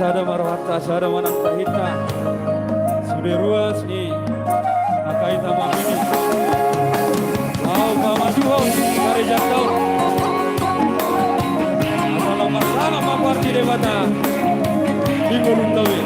sada marwata sada manang tahita sudah ruas nih nakaita mamini mau pamaduho dari jangkau asal masalah mapar di debata di Gurundawi.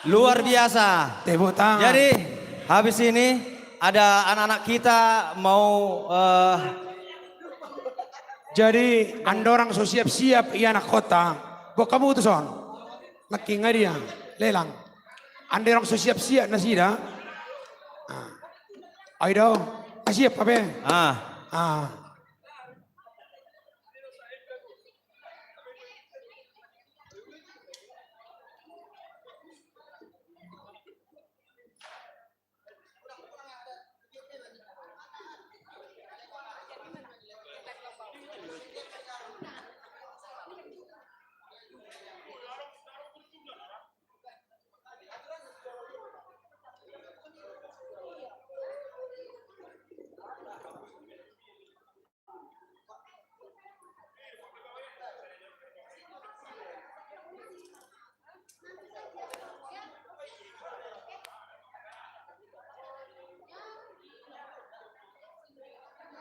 Luar biasa. Tepuk tangan. Jadi habis ini ada anak-anak kita mau jadi anda orang so siap-siap iya anak kota. Kok kamu tuh son? Laki nggak dia? Lelang. Anda orang so siap-siap nasida. Ayo dong. Siap apa?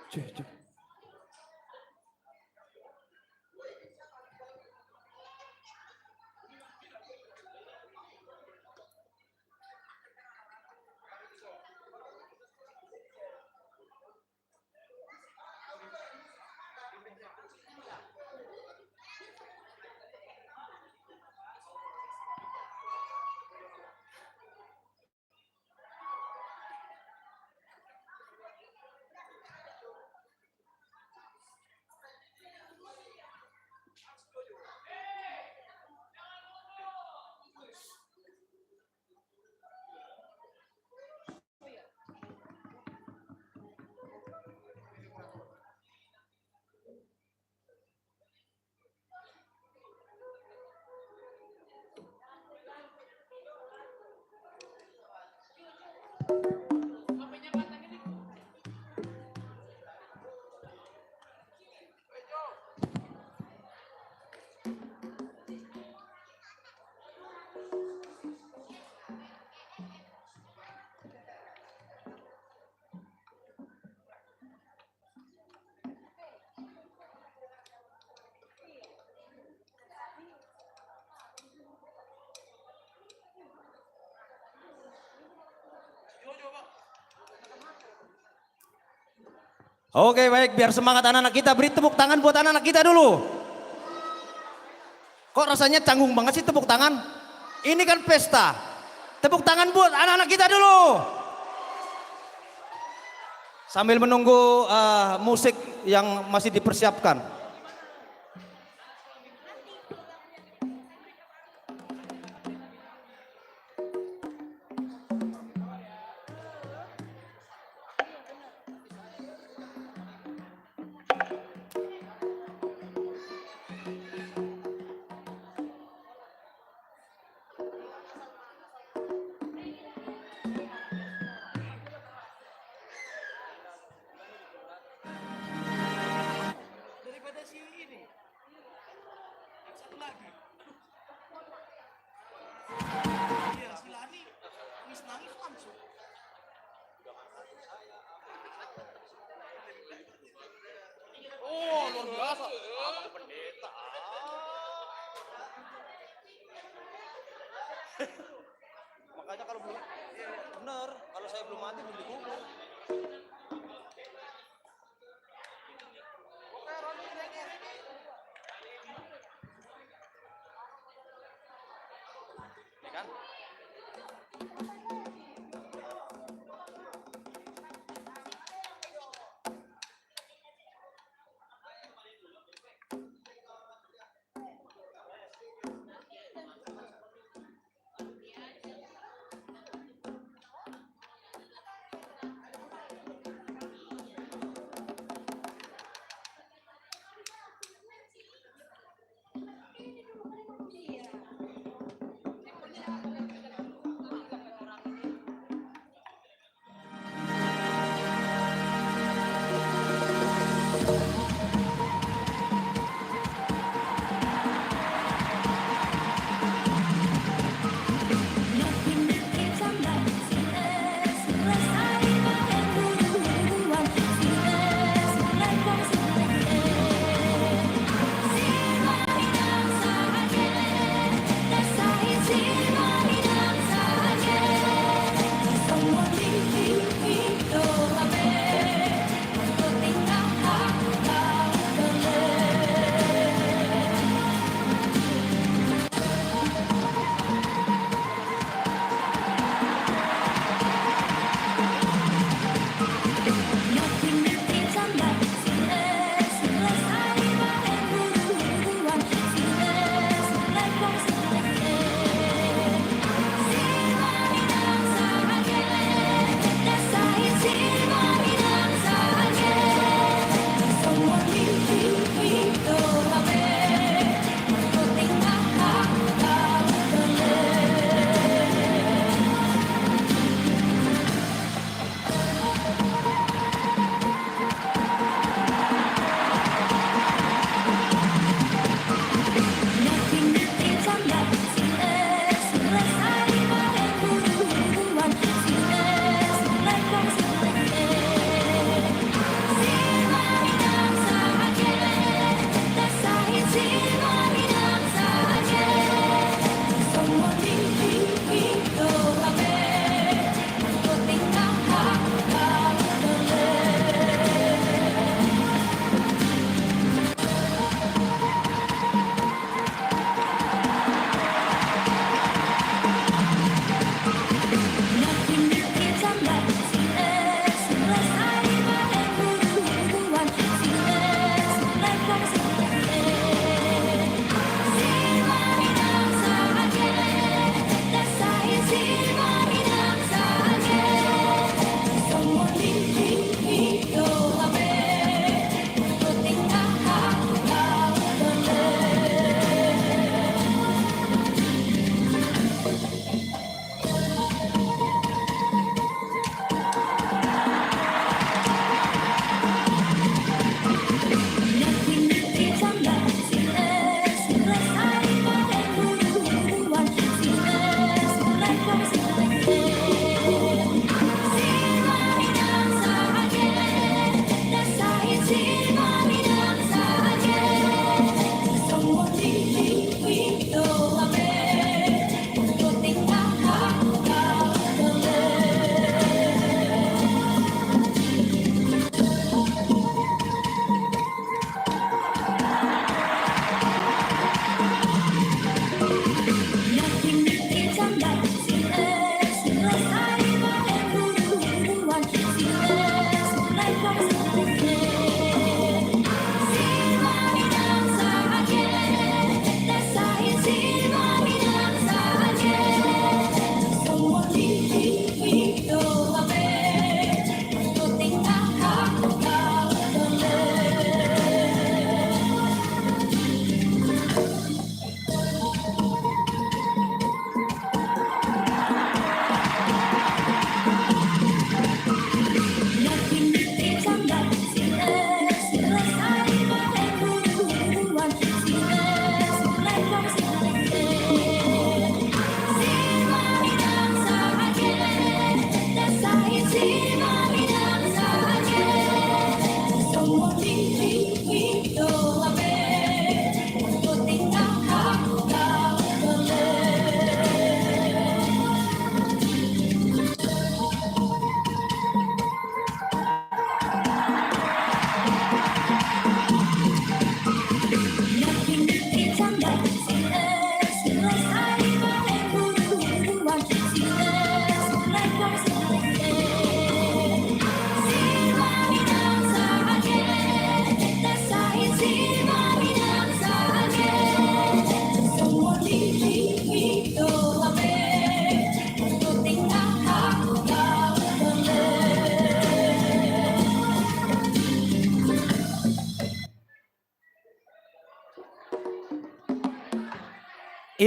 Cek. Oke baik, biar semangat anak-anak kita, beri tepuk tangan buat anak-anak kita dulu. Kok rasanya canggung banget sih tepuk tangan? Ini kan pesta. Tepuk tangan buat anak-anak kita dulu. Sambil menunggu musik yang masih dipersiapkan. Makanya kalau belum bener, kalau saya belum mati belum dikubur. Ya kan?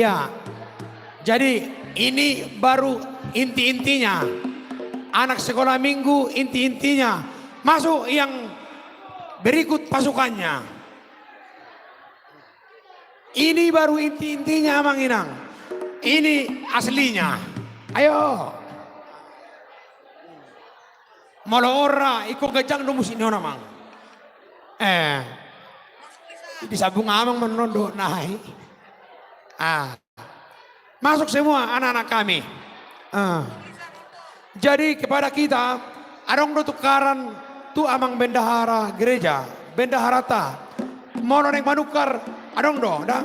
Iya. Jadi ini baru inti-intinya. Anak sekolah minggu inti-intinya. Masuk yang berikut pasukannya. Ini baru inti-intinya Amang Inang. Ini aslinya. Ayo. Molo ora iko gajang do musin Amang. Disabung Amang menondo naik. Masuk semua anak-anak kami. Jadi kepada kita, adong do tukaran tu Amang bendahara gereja, bendahara ta. Mau neng manukar, adong do, dah.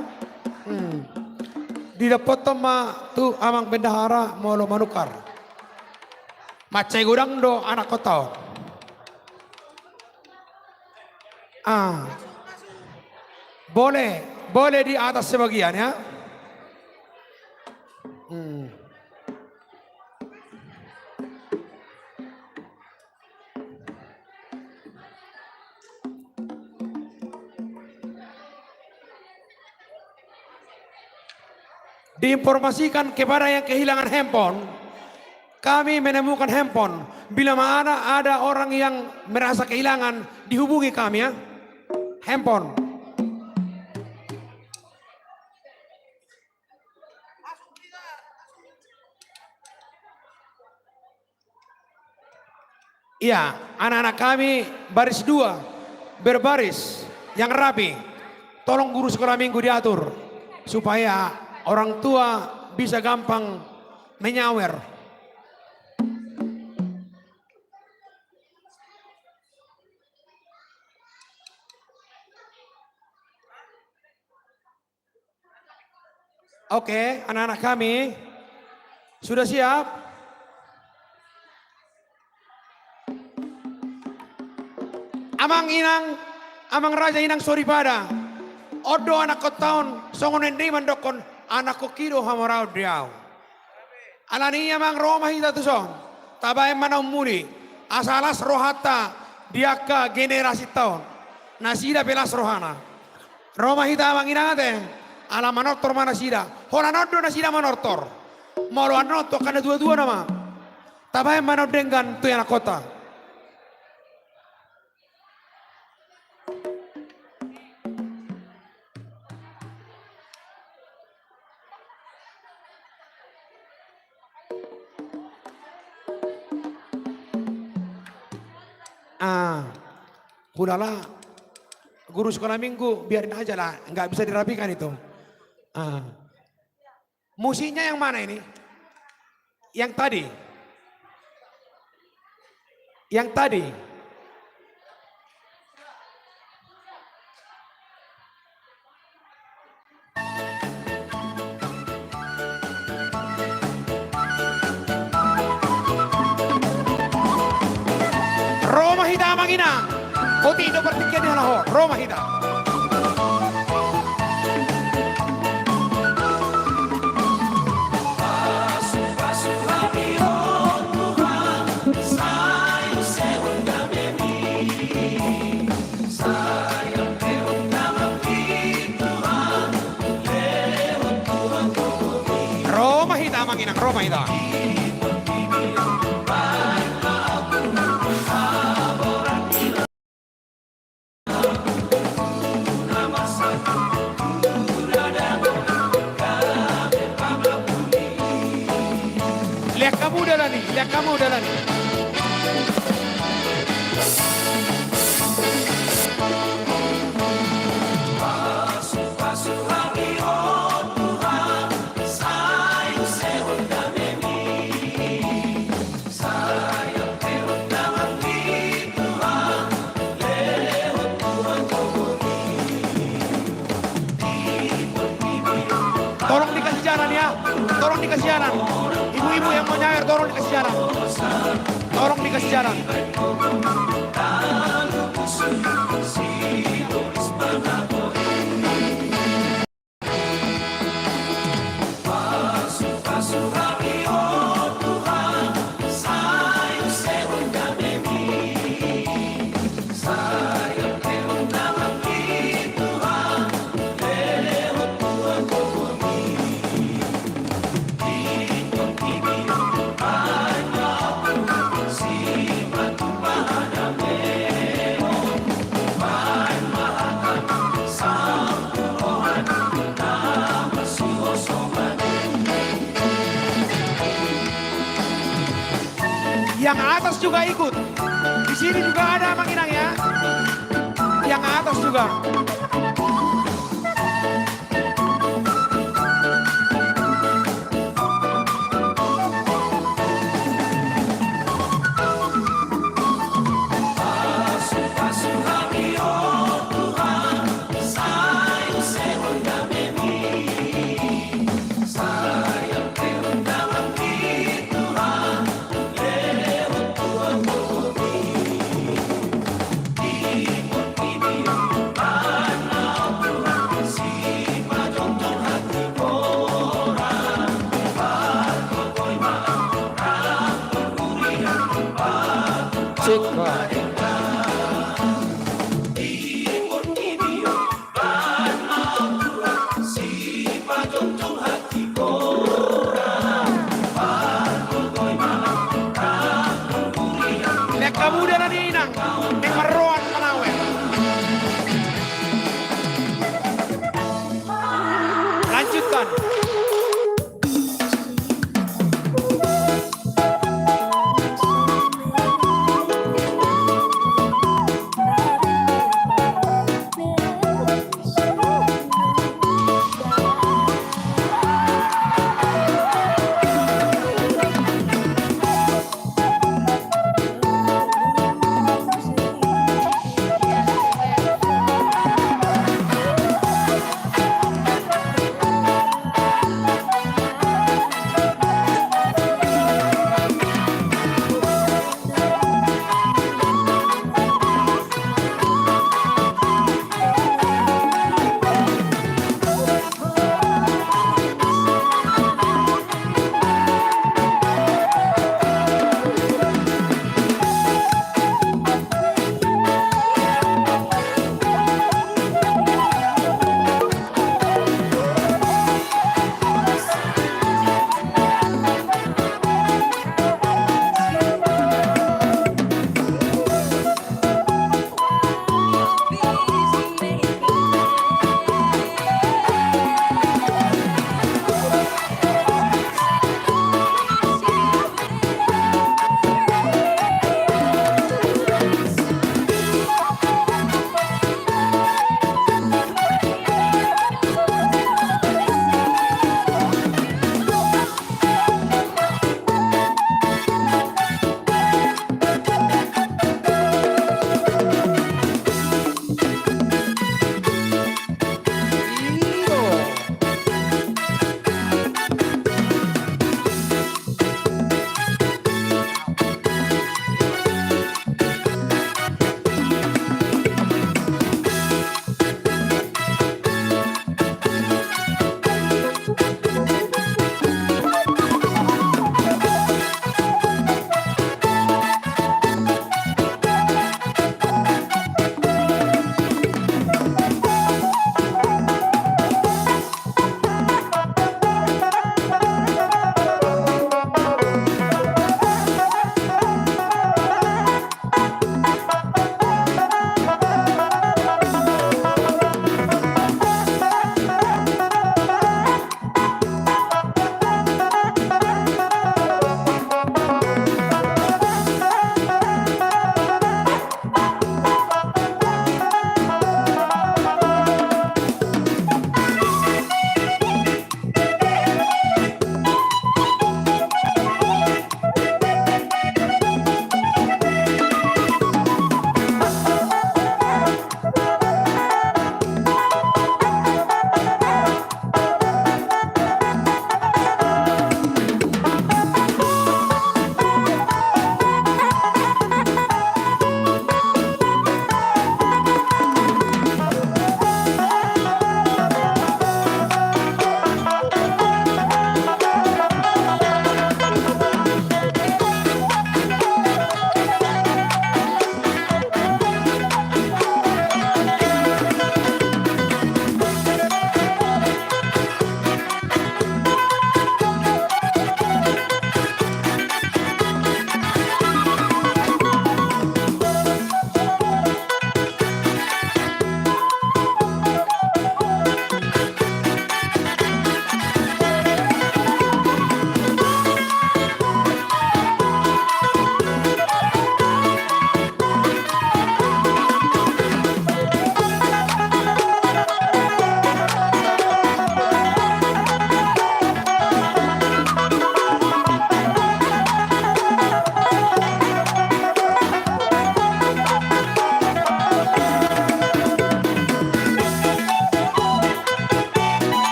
Di dapat tema tu Amang bendahara mau lo manukar. Macai gudang do anak kota. Boleh di atas sebagian ya. Diinformasikan kepada yang kehilangan handphone, kami menemukan handphone. Bila mana ada orang yang merasa kehilangan, dihubungi kami ya. Handphone. Iya, anak-anak kami baris 2, berbaris yang rapi. Tolong guru sekolah minggu diatur supaya orang tua bisa gampang menyawer. Oke, anak-anak kami sudah siap? Amang Inang, Amang Raja Inang Soripada. Odo anak ko taon, songon hindi mandokon anak ko kiro hamarao diaw. Alani Amang Roma hita tu son. Tabay manaw muli. Asalas rohata diaka generasi taon. Nasida pelas rohana. Roma hita Amang Inang ate. Ala manortor mana sida. Hola nodo na sida manortor. Molo anoto kana dua-dua nama. Tabay manaw dengan tu anak kota. Udahlah, guru sekolah minggu biarin aja lah, nggak bisa dirapikan itu. Musiknya yang mana ini? Yang tadi? Yang tadi? Roma Hita Amang Inang. Kotino bertiga di Lahore, Roma Hita. Roma Hita Amang Inang, Roma Hita. Lihat kamu udah lani. Tolong dikasih jalan ya, tolong dikasih jalan. Ibu-ibu yang mau nyawer, tolong dikasih jalan. Tolong dikasih jalan. Yang atas juga ikut. Di sini juga ada Mang Inang ya. Yang atas juga. Cek. Nek kemudian ada Inang. Nek meruan Manawe. Lanjutkan.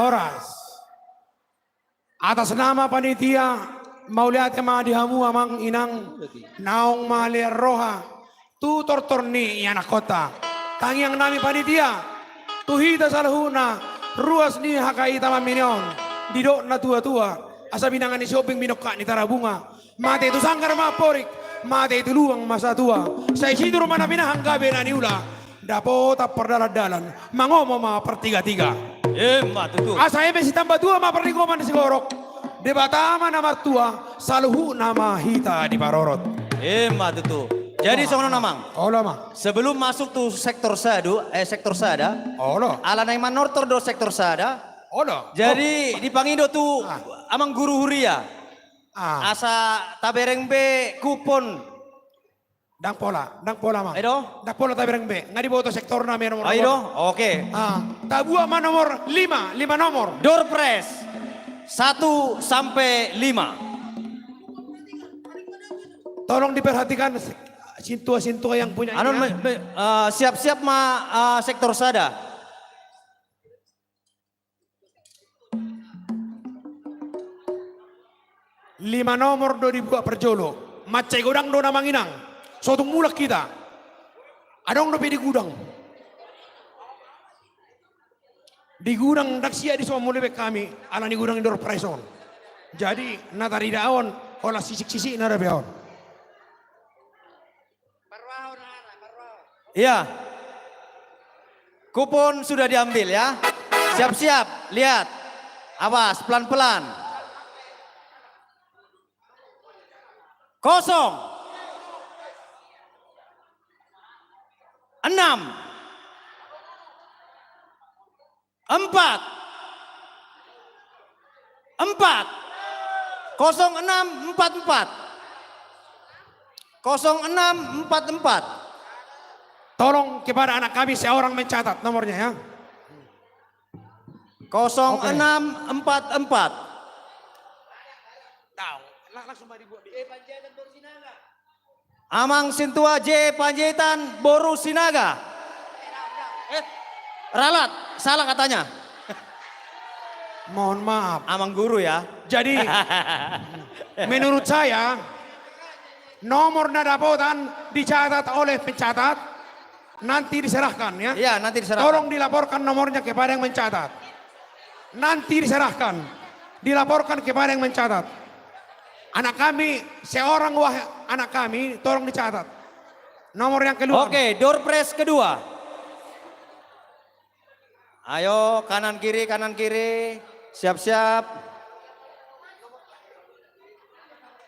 Horas. Atas nama panitia, mauliat mga dihamu amang inang naong malir roha, tutor torni anak kota. Tangiang nami panitia, tuhita salahuna, ruas ni hakaita maminyon, didok na tua-tua, asa binangan ni shopping binokka ni tarabunga, mate itu sangkar maporik, mate itu luang masa tua, sa isidur mana binahang gabe na niula, dapot perdalan-dalan, mangomo mga pertiga-tiga. Matutu. Asa ebe si tambah tua ma perlingkuman di sigorok. Debatama nama tua saluhu nama hita di parorot. Matutu. Jadi sono namang. Ola ma. Sebelum masuk tuh sektor sada, Ola. ala na manortor do sektor sada. Ola. Jadi di Pangindo tuh amang guru huria. Asa tabereng be kupon. Dang pola ma. Aido? Dang pola tabereng be. Ngadi boto sektor na nomor. Aido? Oke. Tabua ma nomor 5 nomor. Door press 1 sampai 5. Tolong diperhatikan sintua-sintua yang punya Anu ini. siap-siap sektor sada. Lima nomor do dibuat perjolo. Macai godang do namang inang. Suatu mulak kita. Adong do di gudang. Di gudang daksia di semua mulai kami. Ala ni gudang indoor preson. Jadi natari daon. Olah sisik-sisik nara beon. Iya. Kupon sudah diambil ya. Siap-siap. Lihat. Awas pelan-pelan. Kosong. 6 4 4 06 44 06 44. Tolong kepada anak kami seorang mencatat nomornya ya. 0644. Langsung dibuat. Amang Sintua J Panjaitan Boru Sinaga. Ralat, salah katanya. Mohon maaf. Amang guru ya. Jadi menurut saya nomor nadapotan dicatat oleh pencatat, nanti diserahkan ya. Iya, nanti diserahkan. Tolong dilaporkan nomornya kepada yang mencatat. Nanti diserahkan. Dilaporkan kepada yang mencatat. Anak kami, seorang anak kami, tolong dicatat. Nomor yang kedua. Oke, door press kedua. Ayo, kanan kiri, kanan kiri. Siap-siap.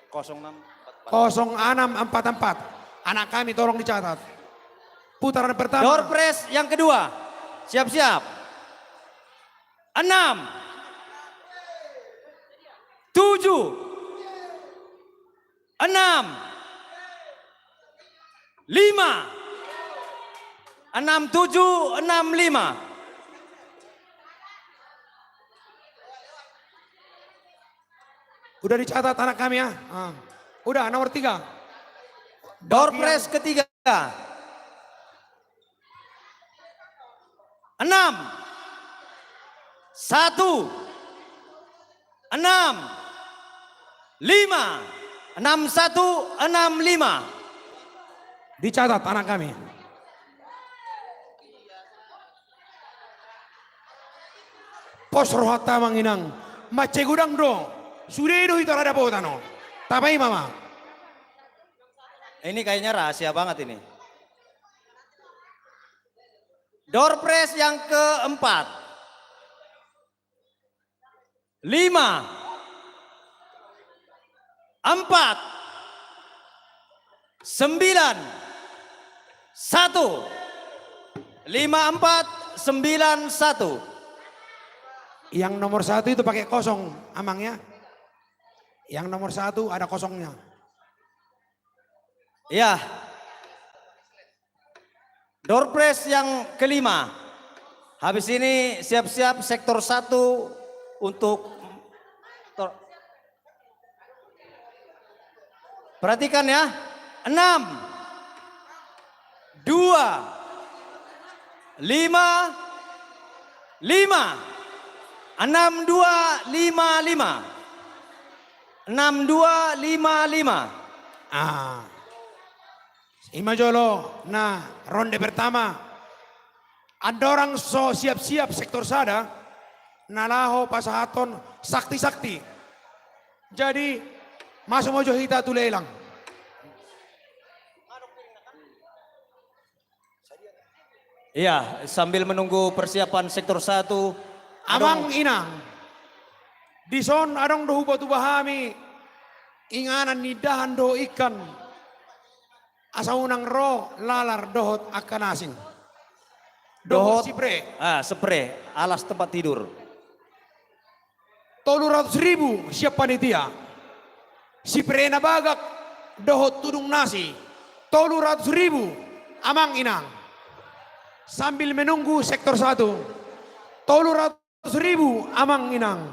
0644. 0644. Anak kami tolong dicatat. Putaran pertama. Door press yang kedua. Siap-siap. 6 7 6 5 6 7 6 5. Udah dicatat anak kami ya. Udah nomor 3. Door press ketiga. 6 1 6 5 6165. Dicatat anak kami. Pos rohata manginang. Mace gudang do. Sudedo itu ada potano. Tapai mama. Ini kayaknya rahasia banget ini. Door press yang keempat. 5 4 9 1 5491. Yang nomor 1 itu pakai kosong amangnya. Yang nomor 1 ada kosongnya. Ya. Door press yang kelima. Habis ini siap-siap sektor 1 untuk perhatikan ya. 6 2 5 5 4 6255. 6255. Imajolo na ronde pertama. Ada orang so siap-siap sektor sada. Nalaho pasahaton sakti-sakti. Jadi masuk mojo hita tulelang. Iya, sambil menunggu persiapan sektor 1. Amang inang. Dison adong dohu batu bahami. Inganan nidahan do ikan. Asaunang ro lalar dohot akan asing. Dohot sipre. Spray, alas tempat tidur. 300.000 siap panitia. Sipre na bagak dohot tudung nasi. 300.000 amang inang. Sambil menunggu sektor 1. 300.000 amang inang.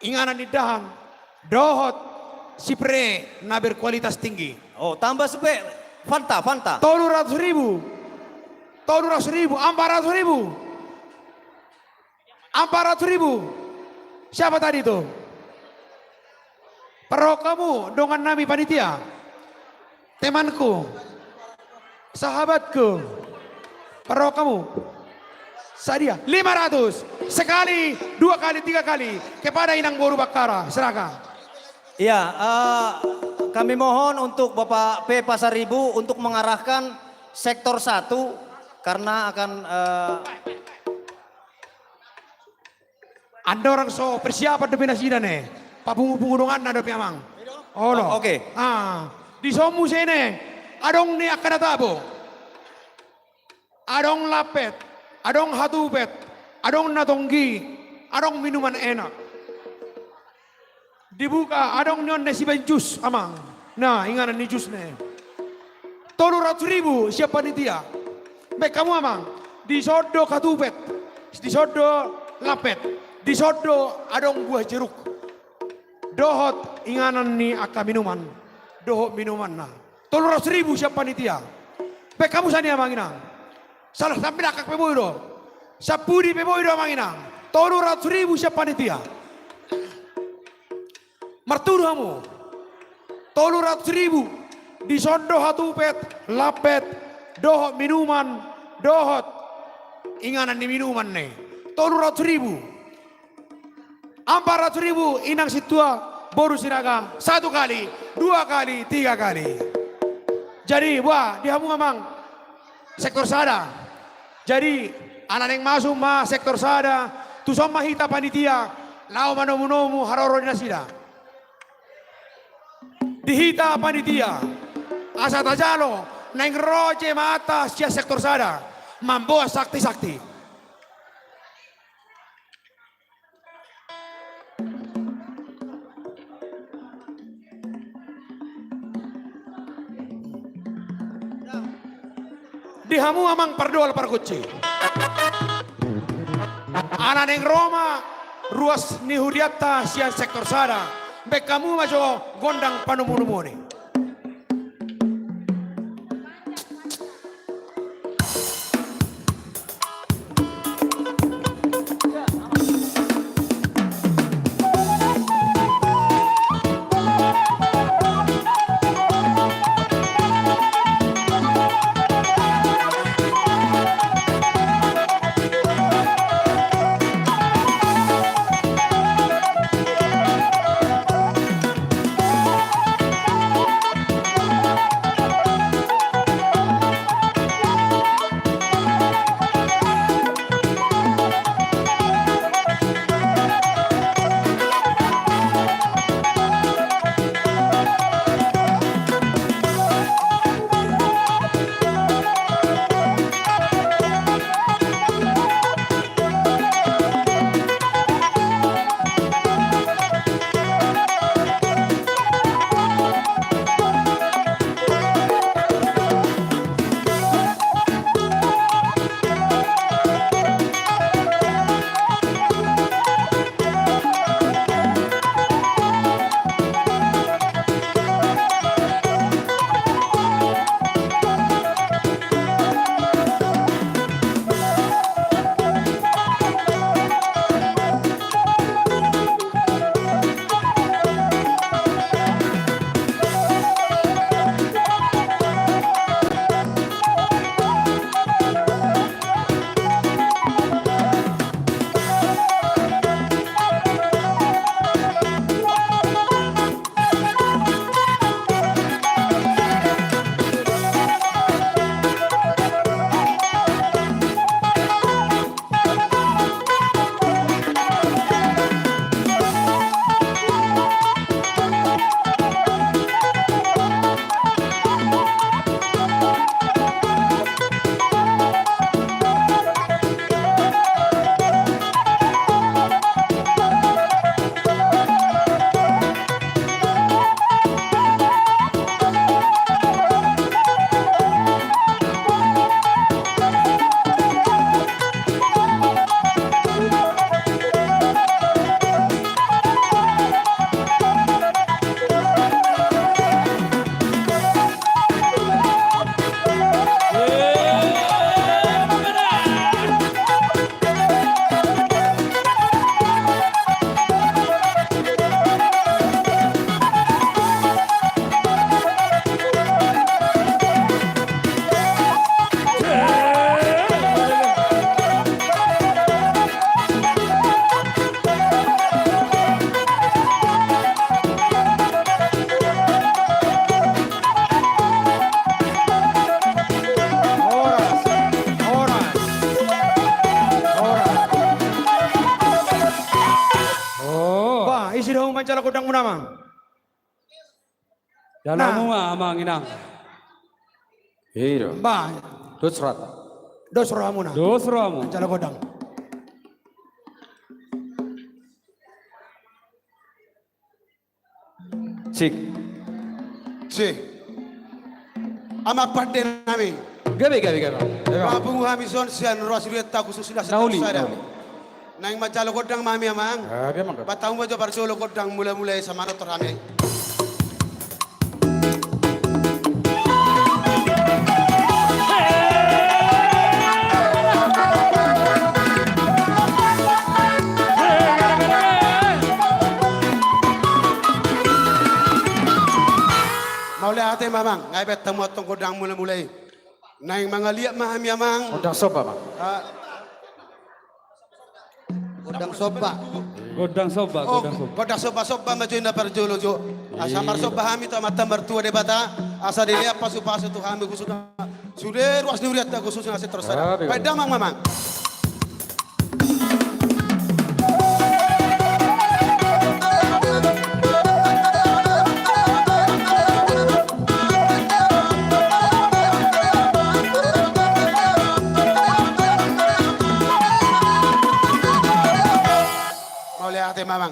Inganan nidahan dohot sipre na berkualitas tinggi. Oh, tambah spray. Fanta. 300.000. 400.000. 400.000. Siapa tadi itu? Perok kamu dengan nami panitia. Temanku. Sahabatku. Perok kamu. Sadia 500. Sekali, 2 kali, 3 kali. Kepada Inang Boru Bakara. Silakan. Iya, kami mohon untuk Bapak P. Pasaribu untuk mengarahkan sektor 1 karena akan Anda orang so persiapan demi nasi nih. Pak punggungan ada piamang. Oh no. Oke. Di somu sini adong ni akan tabo. Adong lapet, adong hatupet, adong natonggi, adong minuman enak. Dibuka adong nyon nesiban jus amang. Nah, inganan ni jus nih. 300.000 siap panitia. Baik kamu amang. Disodo katupet, disodo lapet, disodo adong buah jeruk. Dohot inganan ni aka minuman. Dohot minuman nah. 300.000 siap panitia. Baik kamu sani amang inang. Salah sampai akak peboido. Sapudi peboido amang inang. 300.000 siap panitia. Mertudu kamu. 300.000 disondo hatupet, lapet, dohot minuman, dohot inganan di minuman nih. 300.000. 400.000 inang situa boru siraga 1 kali, 2 kali, 3 kali. Jadi wah dihamu amang sektor sada. Jadi anak yang masuk ma sektor sada tu sama hita panitia lau manomu haroro dinasida. Dihita panitia asa tajalo neng roje mata sia sektor sada mamboa sakti-sakti. Dihamu amang pardol parkuci. Anak neng Roma ruas nihudiata sia sektor sada. Bek kamu majo gondang panumuni. mencala kodang munamang. Jalamu amang inang. Iya. Ba, Dusrat. dos rohamuna. Dosramu. Mencala kodang. Cik. Si. Amak paden nami. Gabi. Mabung hamison sian rasuliat taku sudah Nauli. saya. Nang macalo kodang mami amang. Gabi mang. Batang mo jo barsolo kodang mula-mula sama no torame. Maulay ate mamang, ngai bet temu tong kodang mula-mulai. Nang mga liat mahami amang. Undang sopa mang. Udang soba. Godang soba, Oh, godang soba. kodang soba maju na perjolo jo. Asa mar soba hami to mata mertua de bata. Asa de liat pasu-pasu tu hami khususnya. Sudah ruas nuriat ta khususnya ase terus ada. Pada mamang. Ate mamang.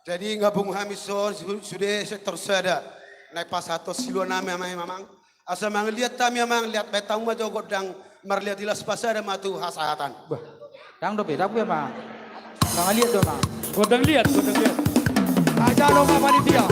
Jadi ngabung hamison sudah sektor sada. Naik pas satu silo nama mamang. Asa mang lihat tami mamang lihat betang majo godang marlihat dilas pasada matu hasahatan. Bah. Yang do beda ya mang. Kang lihat do mang. Godang liat, godang liat. Aja lo ma panitia.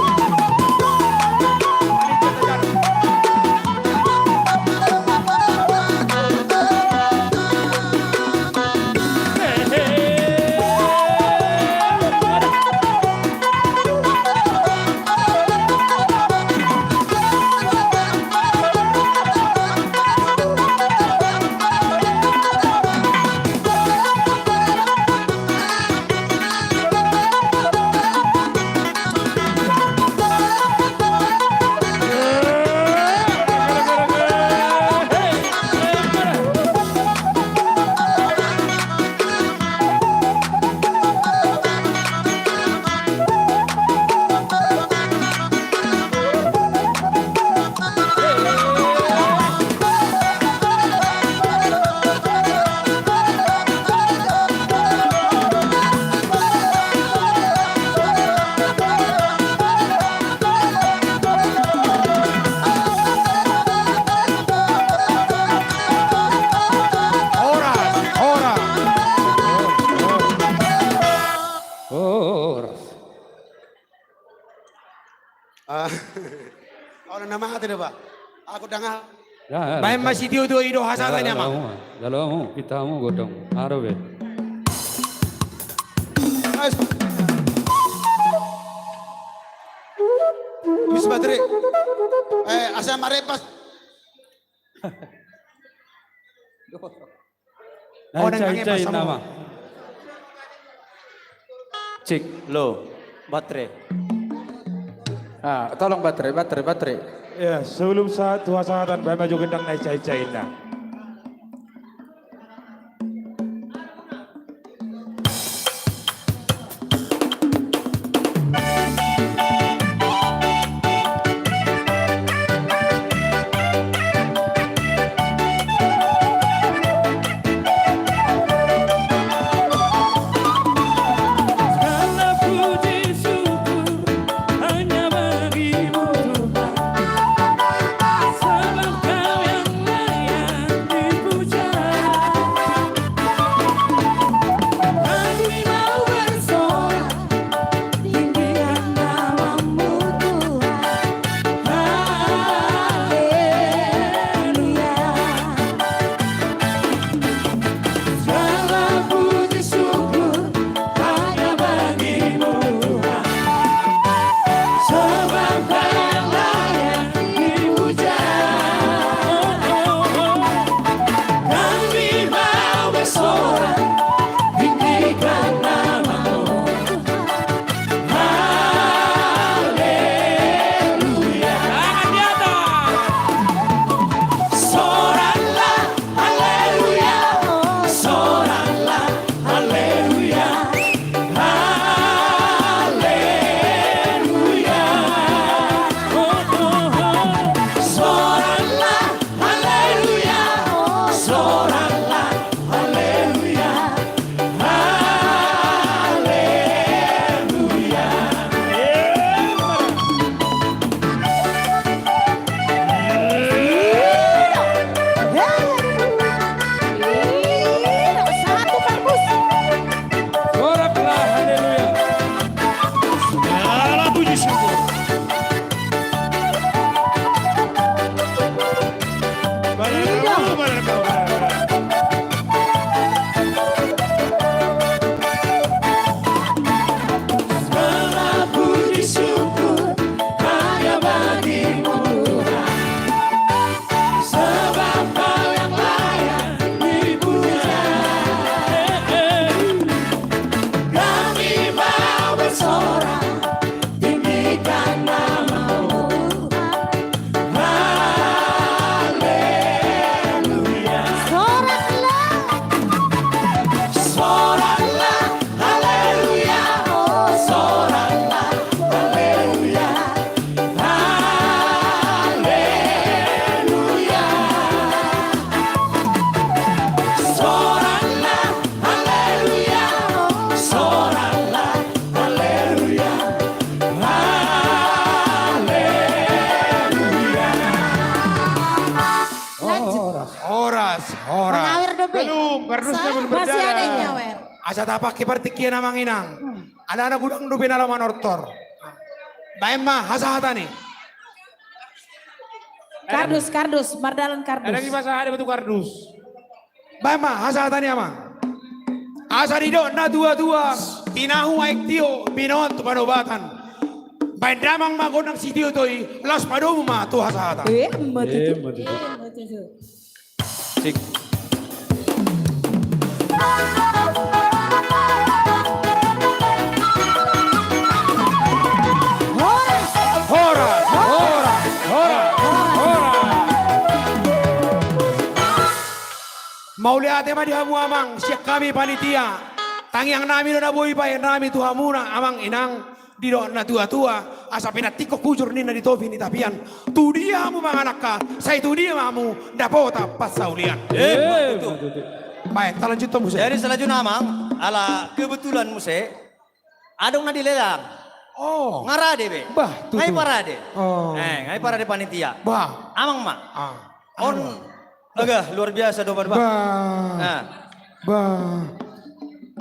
Orang nama hati deh pak. Aku dengar. Main masih diudo ido hasatan ya mang. Jalamu, kita mau godong. Arabe. Bis badri. Asa marepas. Cai nama. Cik. Lo, baterai. Ah, tolong baterai. Ya, sebelum satu hasatan bae maju gendang naik cai-cai na. Sebab kau yang layak Asa tapak kipartikian amang inang. Ada anak gudang dupin alaman ortor. Bayan ma hasa nih. Kardus, mardalan Ada kardus. di masa ada batu kardus. Bayan ma hasa nih amang. Asa dido na dua-dua. Tinahu aik tio minon tu panobatan. Bayan damang magon ng sitio toy. Las padomu ma tu hasa. Matutu. matutu. Matutu. Sik. Hora, hora, hora, hora. Mauli ate ma dihamu amang. Siyak kami panitia. Tangiang nami na boy pa yang nami tuhamuna amang inang. Dido na tua-tua. Asa pinatiko kujur ni na dito pinitapian. Tu dia mo mga anak ka. Sa itu dia mamu. Dapota pasaulian. Matutu. Baik, talanjut to Muse. Jadi selanjutnya Amang, ala kebetulan Muse, adong na dilelang. Oh, Ngarade be. Bah, tutu. Ngai parade. Oh. Ngai parade panitia. bah, Amang ma. ah, On agak luar biasa dobar ba. bah, Nah, bah.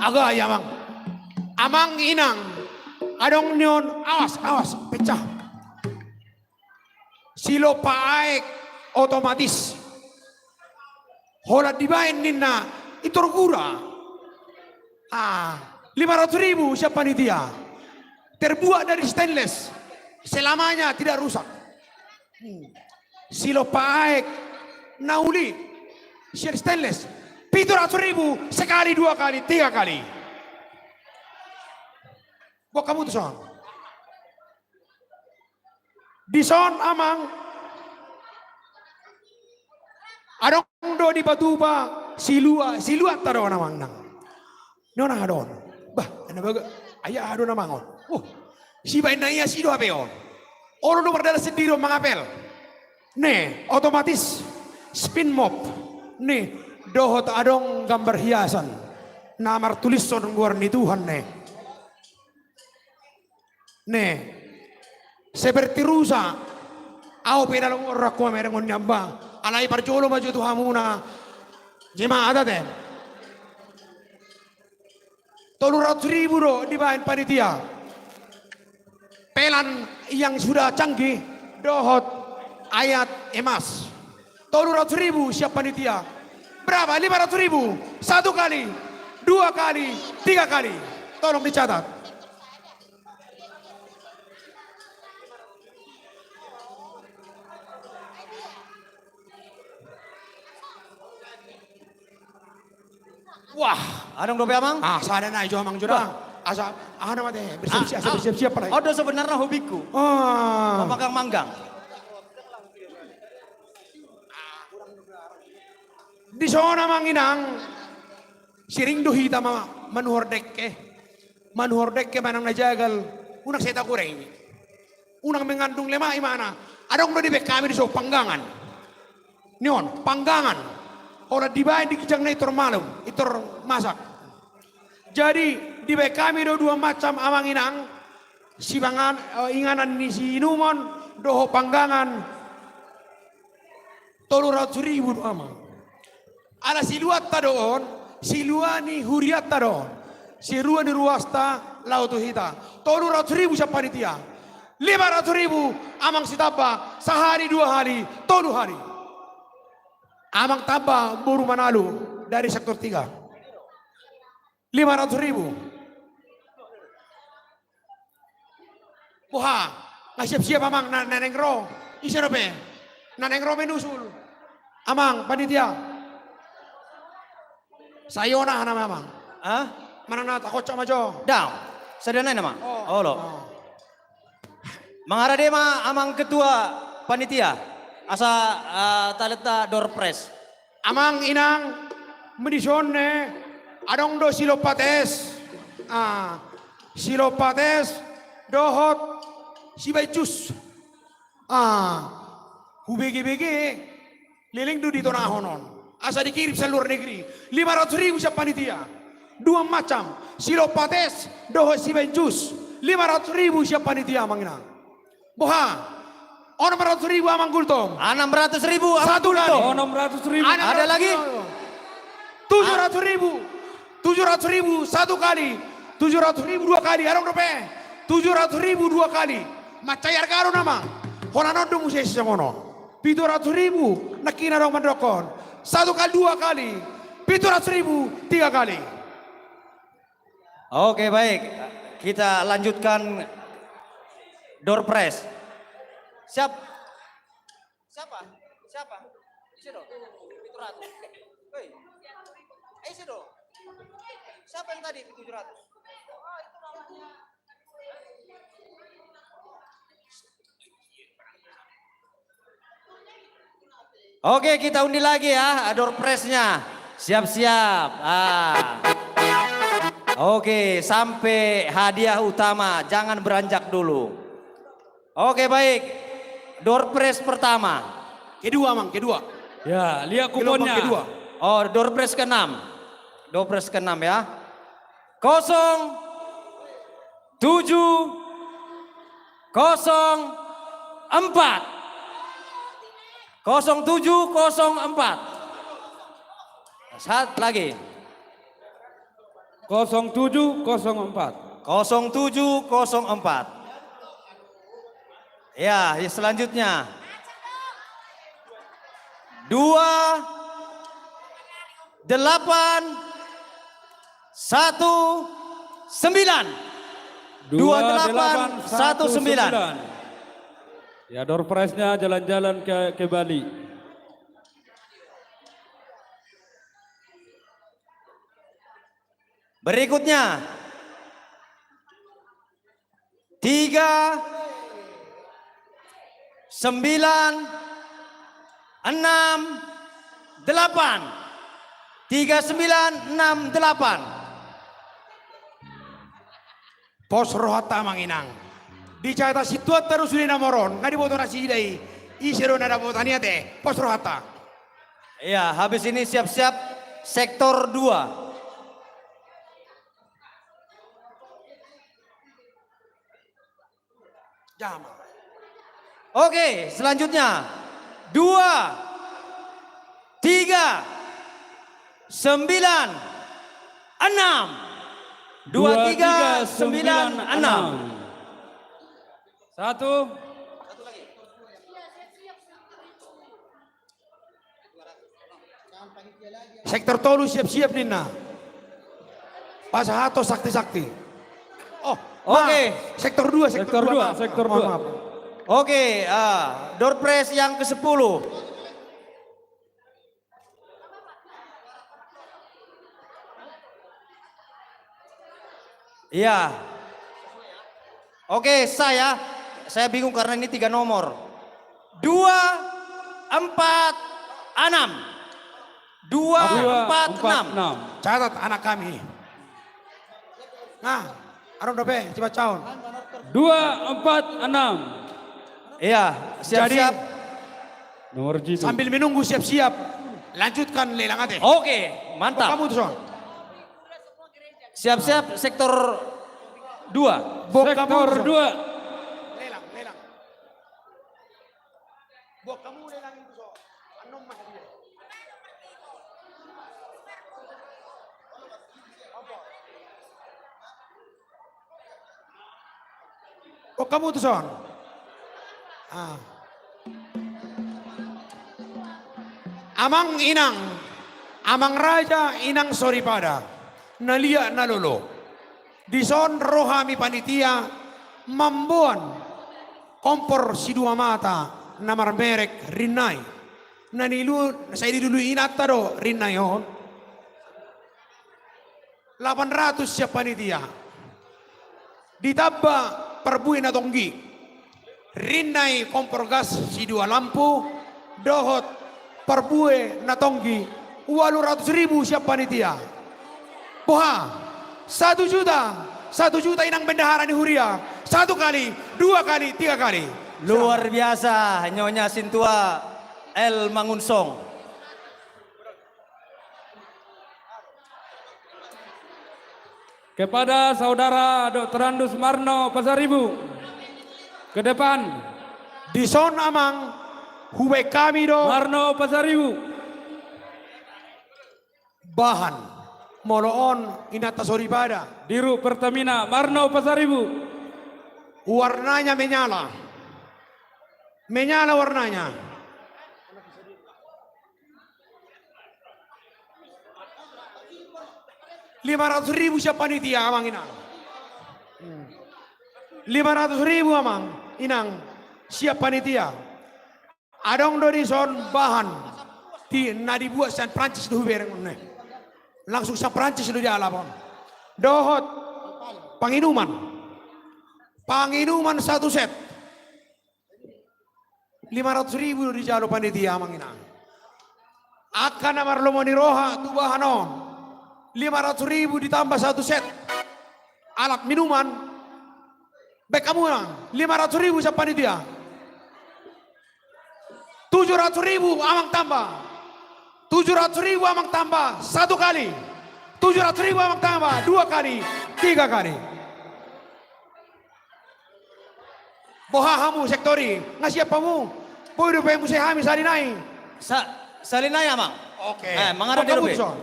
Agak ya mang. Amang inang. Adong nion, awas, pecah. Silo paek otomatis. Holat dibain ninna, itu gura. 500.000 siap panitia. Terbuat dari stainless. Selamanya tidak rusak. Silo paek nauli. Siap stainless. 700.000 sekali, 2 kali, 3 kali. Buat kamu tuh son. Di son amang. Adong do di Batuba silua taro namang nang. Nona adon. Bah, ana baga ayah adon namangon. Si bain na iya si do apeon. Oro do berdala sendiri mangapel. Ne, otomatis spin mop. Ne, dohot adong gambar hiasan. Namar tulis son warni Tuhan ne. Ne, seperti rusa. Au pedalang orang ko merengon nyamba. Alai parjolo maju tu hamuna. Jemaah ada deh. 300.000 do dibain panitia. Pelan yang sudah canggih dohot ayat emas. 300.000 siap panitia. Berapa? 500.000. 1 kali, 2 kali, 3 kali. Tolong dicatat. wah, adong dobe Amang. Sana na ijo amang jura. Asa nama deh bersiap-siap pala. Odo sebenarnya hobiku. Memegang manggang. Di sana manginang siring duhita manuhor dekke. Manuhor dekke manang najagal. Unang seta kureng. Unang mengandung lema imana. Adong do di bek kami di so panggangan. Nion, panggangan. Orang dibain di kijang na itor malum, itor masak. Jadi di bek kami do 2 macam amang inang. Si bangan inganan ni si inumon doho panggangan. 300.000 do amang. Ala si luat tadoon, si luani huriat tadoon. Si ruani ruasta lautu hita. 300.000 siya panitia. 500.000 amang si taba sehari 2 hari, 3 hari. Amang taba baru manalo dari sektor 3. 500.000. Wah, nggak siap-siap amang neneng ro. Isa pe, neneng ro menusul. Amang panitia. Sayona nama amang. Mana na takot sama jo. Down. Sadana nama. Oh lo. Mangarade ma Amang ketua panitia. Asa taleta door press. Amang inang medisone adong do silopates. Silopates dohot sibajus. Hubege-bege liling do dito nahonon. Asa dikirim sa luar negeri. 500.000 sa panitia. 2 macam. Silopates dohot sibajus. 500.000 sa panitia amang inang. Boha. 600.000 amang gultom. 600.000 Satu kali. Oh, 600.000. Ada lagi? 700.000. 700.000 satu kali. 700.000 dua kali. Arong dope. 700.000 dua kali. Macayar karo nama. Hona nonton musisi semono. 700.000 nakina dong mandokon. Satu kali dua kali. 700.000 tiga kali. Oke baik, kita lanjutkan door press. Siapa? Siapa? Isi dong. 700. Hei. Isi dong. Siapa yang tadi 700? Oke, kita undi lagi ya, door press-nya. Siap-siap. Oke, sampai hadiah utama, jangan beranjak dulu. Oke, baik. Door press pertama. Kedua mang, kedua. Ya, lihat Gelombang kuponnya. kedua. Oh, door press ke-6. Door press ke-6 ya. 0704. 0704. Satu lagi. 0704. 0704. Ya, selanjutnya. 2819. 2819. Ya, door prize-nya jalan-jalan ke Bali. Berikutnya 3968. 3968. Pos rohata manginang. Dicatat situat terus di namoron. Nggak diboto nasi idai. Isero nada botania teh. Pos rohata. Ya, habis ini siap-siap sektor 2. Jam. Oke, selanjutnya 2 3 9 6 2396. 1. Sektor tolu siap-siap Nina. Pasahato sakti-sakti. Oh, Oke. Sektor 2, Sektor 2, sektor 2. Maaf. Oke, door press yang ke-10. Iya. Oke, saya bingung karena ini 3 nomor. 2 4 6. 2 4 6. Catat anak kami. Nah, Arong dope, coba caun. 246. Iya, siap-siap. Nomor jitu. Sambil menunggu siap-siap. Lanjutkan lelang ate. Oke, mantap. Kamu tuh son. Siap-siap sektor 2. Sektor 2. Lelang. Buat kamu lelang itu son. Anom mah dia. Buat kamu tuh son. Amang inang, amang raja inang soripada, nalia nalolo. Dison rohami panitia, mambuan, kompor si dua mata, namar merek rinai. Nanilu, saya dulu inata do rinai on. 800 siap panitia. Ditaba perbuin na tonggi. Rinai kompor gas si dua lampu, dohot perbue na tonggi 800.000 siap panitia. Poha 1 juta inang bendahara ni Huria. 1 kali, 2 kali, 3 kali. Luar biasa, Nyonya Sintua El Mangunsong. Kepada saudara Dr. Andus Marno Pasaribu. Ke depan. Dison amang huwe kami do Marno Pasaribu. bahan Moloon Inata Soribada. Dirut Pertamina Marno Pasaribu. Warnanya menyala. Menyala warnanya. Rp500.000 siya panitia amang inang. 500.000 amang inang siap panitia. Adong dorison bahan di na dibuat San Prancis do bereng ne. Langsung San Prancis do dialapon. Dohot panginuman. Panginuman satu set. 500.000 di jalo panitia amang inang. Akan namar lomoni roha tu bahanon. 500.000 ditambah satu set. Alat minuman. Baik kamu nang 500.000 siapa panitia. 700.000 amang tambah. 700.000 amang tambah satu kali. 700.000 amang tambah dua kali, tiga kali. Bohahamu sektori ngasih apa mu? Boy rupiah musehami salinai. Salinay amang. Oke. Mangara Oke, dirube. Bukson.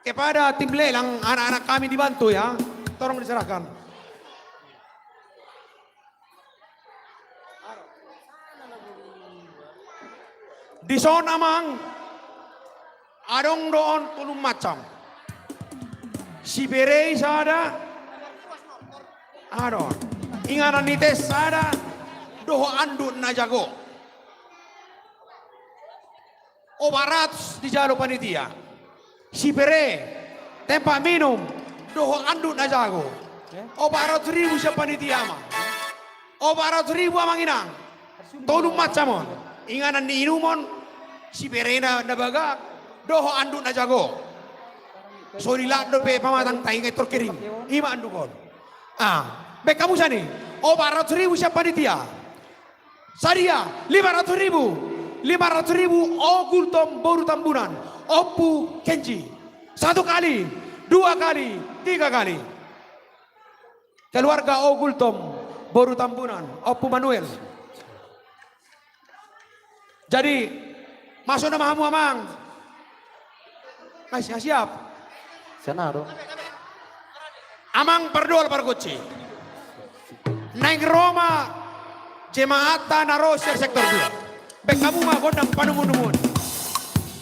Kepada tim lelang anak-anak kami dibantu ya. Tolong diserahkan. Di zona mang adong doon tulung macam. Si berei sada adon. Inganan nites sada doho andun na jago. O barat di jalo panitia. Si bere tempat minum doho andun na jago. O barat 1.000 siya panitia mang. O barat 1.000 amang inang. Tulung macamon. Inganan di inumon si Perena na baga doho andun na jago. So nilado pe pamatang tayo ngay torkering. Ima andukon. Be kamu sani. O 400.000 siya panitia. Saria 500.000. 500.000 o gultom boru tambunan. Opu Kenji. Satu kali, dua kali, tiga kali. Keluarga o gultom boru tambunan. Opu Manuel. Jadi masuk nama kamu amang. Siap. Sana dong. Amang perdual pargoci. Naik Roma jemaata narosir sektor 2. Bek kamu mah gondang panumun-numun.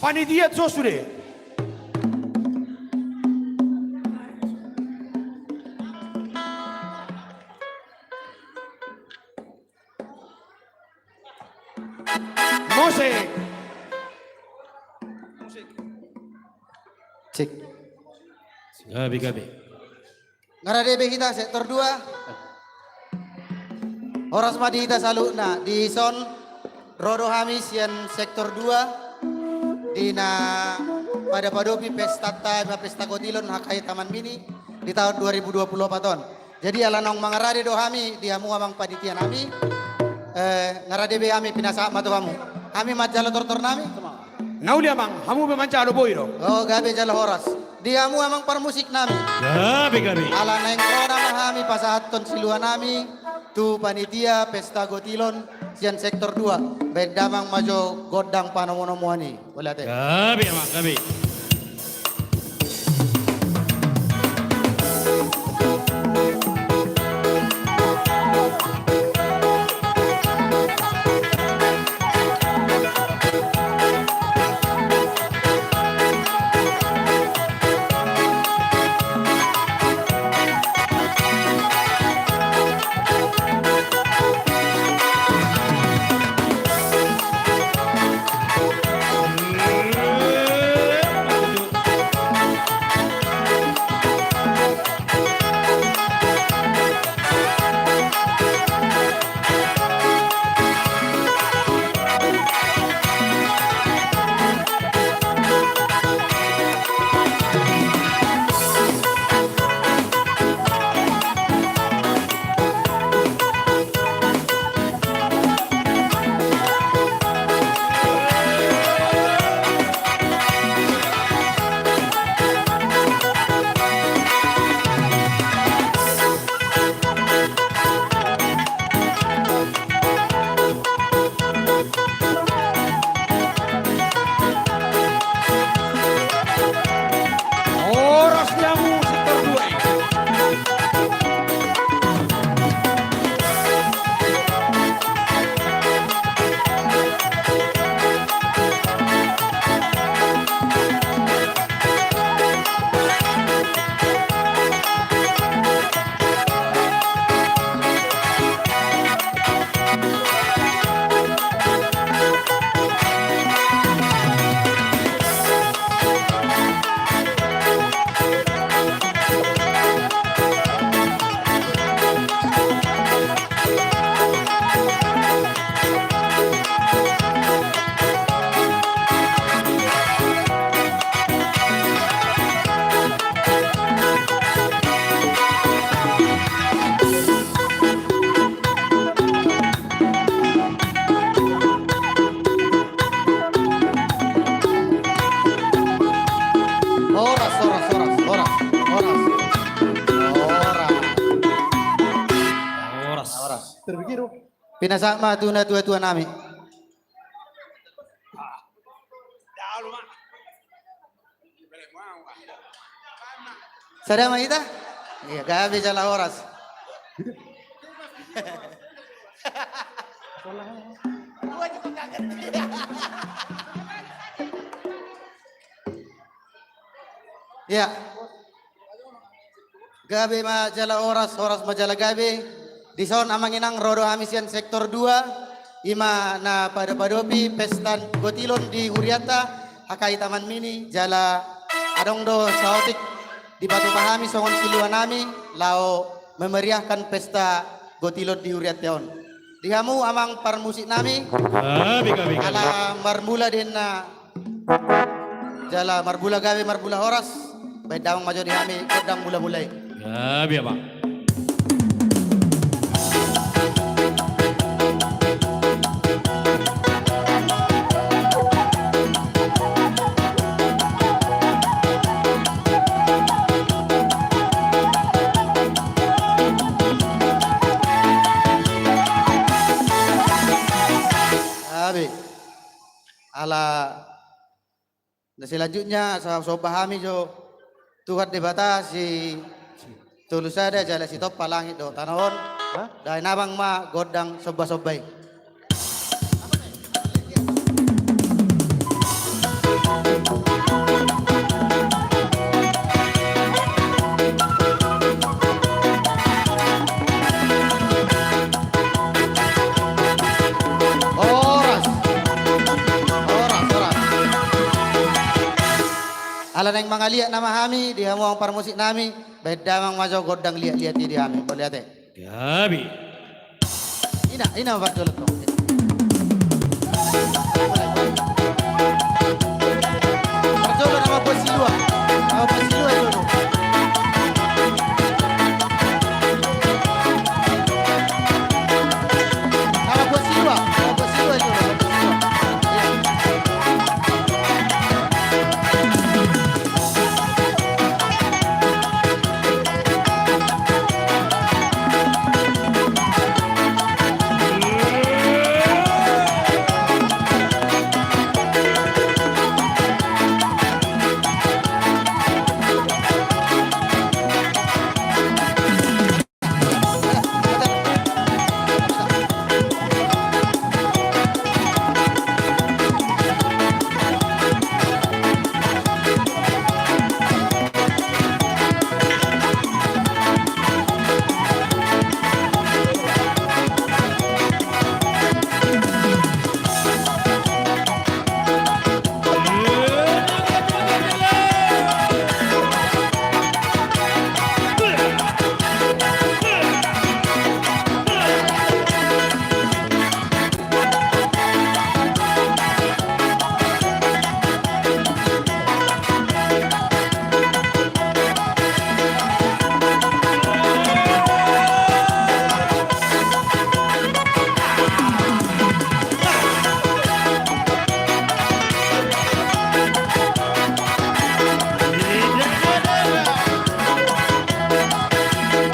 Panitia so sudah. Musik. Cek. Gabi. Ngaradebe kita sektor 2. Horas madi kita saluna di son Rodo Hamis yang sektor 2 dina pada padopi pesta Kotilon hakai Taman Mini di tahun 2024 ton. Jadi alanong mangarade do hami diamu amang panitia nami ngaradebe hami pinasa matu kamu. Kami majalo tortor nami. Nauli amang, kamu memanca alo boiro. Oh gabe jalo horas. Diamu amang parmusik nami. Gabi. Ala neng rona mahami pasahaton siluan nami tu panitia pesta Gotilon sian sektor 2 bedamang majo godang panomonomuani. Boleh teh. Gabi amang gabi. oras. Pinasama tuna tua-tua nami. Sadama kita? Iya, gabi jala oras. Ya. Gabi majala oras majala gabi. Di son amanginang rodo hamisian sektor 2. Ima na pada padopi pestan gotilon di Huriata. Hakai taman mini jala adong do saotik di Batu Pahami songon siluan nami. Lao memeriahkan pesta gotilon di Huriatawan. Dihamu amang parmusik nami. Gabi. Ala marbula din na jala marbula gabi marbula oras. Baik dawang majo di kami kodang mula-mulai. Gabi abang. Gabi. Ala na selanjutnya so pahami jo Tuhan dibatasi tulusada jala si top palangit do tanahon dahil nabang ma godang soba-sobay. Ala neng mga liat na mahami, di hamo ang parmusik nami, beda mang majo godang liat-liat di hami. Boleh ate? Gabi. Ina apa dulu tuh? Percoba nama Posilua. Nama Posilua dulu.